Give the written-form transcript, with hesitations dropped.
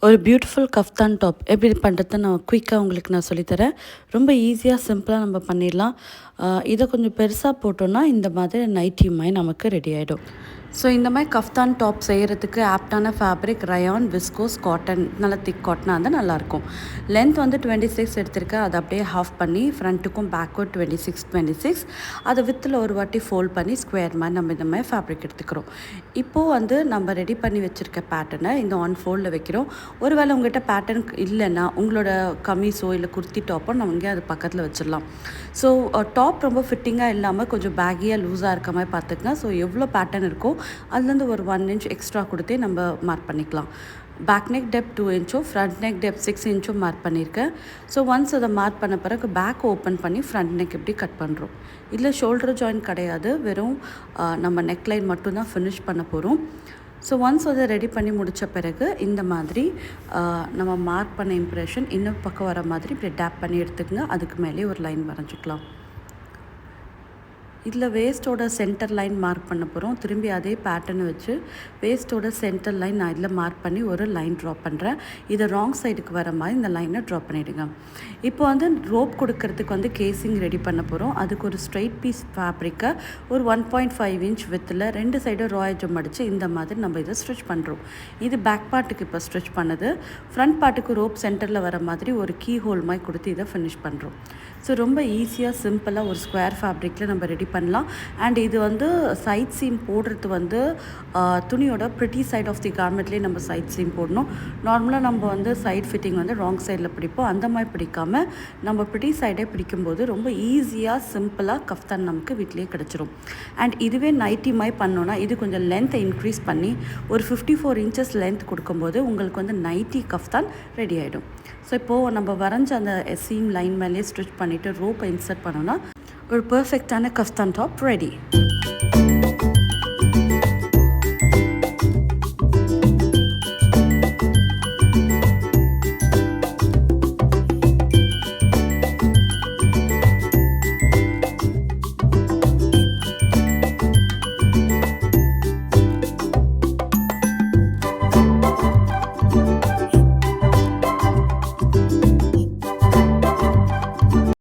ஒரு beautiful kaftan top எப்படி பண்ணுறது நான் குயிக்காக உங்களுக்கு நான் சொல்லித்தரேன். ரொம்ப ஈஸியாக சிம்பிளாக நம்ம பண்ணிடலாம். இதை கொஞ்சம் பெருசாக போட்டோன்னா இந்த மாதிரி நைட்டி மாதிரி நமக்கு ரெடி ஆகிடும். ஸோ இந்த மாதிரி கஃப்தான் டாப் செய்கிறதுக்கு ஆப்டான ஃபேப்ரிக் ரயான், விஸ்கோஸ், காட்டன், நல்லா திக் காட்டனாக இருந்தால் நல்லாயிருக்கும். லென்த் வந்து 26 எடுத்திருக்கேன். அதை அப்படியே ஹாஃப் பண்ணி ஃப்ரண்ட்டுக்கும் பேக்வர்ட் 26 அதை வித்தில் ஒரு வாட்டி ஃபோல்ட் பண்ணி ஸ்கொயர் மாதிரி நம்ம இந்த மாதிரி ஃபேப்ரிக் எடுத்துக்கிறோம். இப்போது வந்து நம்ம ரெடி பண்ணி வச்சுருக்க பேட்டர்னை இந்த ஒன் ஃபோல்டில் வைக்கிறோம். ஒருவேளை உங்கள்கிட்ட பேட்டர்ன் இல்லைன்னா உங்களோட கமீஸோ இல்லை குர்த்தி டாப்போ நம்ம இங்கே அது பக்கத்தில் வச்சிடலாம். ஸோ டாப் ரொம்ப ஃபிட்டிங்காக இல்லாமல் கொஞ்சம் பேக்கியாக லூஸாக இருக்க மாதிரி பார்த்துக்கங்க. ஸோ எவ்வளோ பேட்டர்ன் இருக்கோ அதுலேருந்து ஒரு 1 inch எக்ஸ்ட்ரா கொடுத்தே நம்ம மார்க் பண்ணிக்கலாம். Back neck depth 2 inch, front neck depth 6 inch mark பண்ணியிருக்கேன். ஸோ ஒன்ஸ் அதை மார்க் பண்ண பிறகு பேக் ஓப்பன் பண்ணி ஃப்ரண்ட் நெக் எப்படி கட் பண்ணுறோம். இதில் ஷோல்டர் ஜாயின் கிடையாது, வெறும் நம்ம நெக் லைன் மட்டும்தான் ஃபினிஷ் பண்ண போகிறோம். ஸோ ஒன்ஸ் அதை ரெடி பண்ணி முடித்த பிறகு இந்த மாதிரி நம்ம மார்க் பண்ண இம்ப்ரெஷன் இன்னும் பக்கம் வர மாதிரி இப்படி டேப் பண்ணி எடுத்துக்கங்க. அதுக்கு மேலே ஒரு லைன் வரைஞ்சிக்கலாம். இதில் வேஸ்ட்டோட சென்டர் லைன் மார்க் பண்ண போகிறோம். திரும்பி அதே பேட்டர்னை வச்சு வேஸ்ட்டோட சென்டர் லைன் நான் இதில் மார்க் பண்ணி ஒரு லைன் ட்ரா பண்ணுறேன். இதை ராங் சைடுக்கு வர மாதிரி இந்த லைனை ட்ரா பண்ணிவிடுங்க. இப்போ வந்து ரோப் கொடுக்கறதுக்கு வந்து கேசிங் ரெடி பண்ண போகிறோம். அதுக்கு ஒரு ஸ்ட்ரைட் பீஸ் ஃபேப்ரிக்கை ஒரு 1.5 inch வித்தில் 2 சைடும் ராயஜம் அடித்து இந்த மாதிரி நம்ம இதை ஸ்ட்ரிச் பண்ணுறோம். இது பேக் பார்ட்டுக்கு இப்போ ஸ்ட்ரிச் பண்ணது. ஃப்ரண்ட் பார்ட்டுக்கு ரோப் சென்டரில் வர மாதிரி ஒரு கீ ஹோல் மாதிரி கொடுத்து இதை ஃபினிஷ் பண்ணுறோம். ஸோ ரொம்ப ஈஸியாக சிம்பிளாக ஒரு ஸ்கொயர் ஃபேப்ரிக்கில் நம்ம ரெடி பண்ணலாம். அண்ட் இது வந்து சைட் சீம் போடுறது வந்து துணியோட ப்ரிட்டி சைட் ஆஃப் தி கார்மெண்ட்லேயே நம்ம சைட் சீம் போடணும். நார்மலாக நம்ம வந்து சைட் ஃபிட்டிங் வந்து ராங் சைடில் பிடிப்போம். அந்த மாதிரி பிடிக்காமல் நம்ம ப்ரிட்டி சைடே பிடிக்கும்போது ரொம்ப ஈஸியாக சிம்பிளாக கஃப்தான் நமக்கு வீட்டிலேயே கிடச்சிரும். அண்ட் இதுவே நைட்டி மாதிரி பண்ணோன்னா இது கொஞ்சம் லென்த்தை இன்க்ரீஸ் பண்ணி ஒரு 54 inches லென்த் கொடுக்கும்போது உங்களுக்கு வந்து நைட்டி கஃப்தான் ரெடி ஆகிடும். ஸோ இப்போது நம்ம வரைஞ்ச அந்த சீம் லைன் மேலே ஸ்டிச் பண்ணிவிட்டு ரோப்பை இன்சர்ட் பண்ணோன்னா ஒரு பர்ஃபெக்டான கஃப்தான் டாப் ரெடி.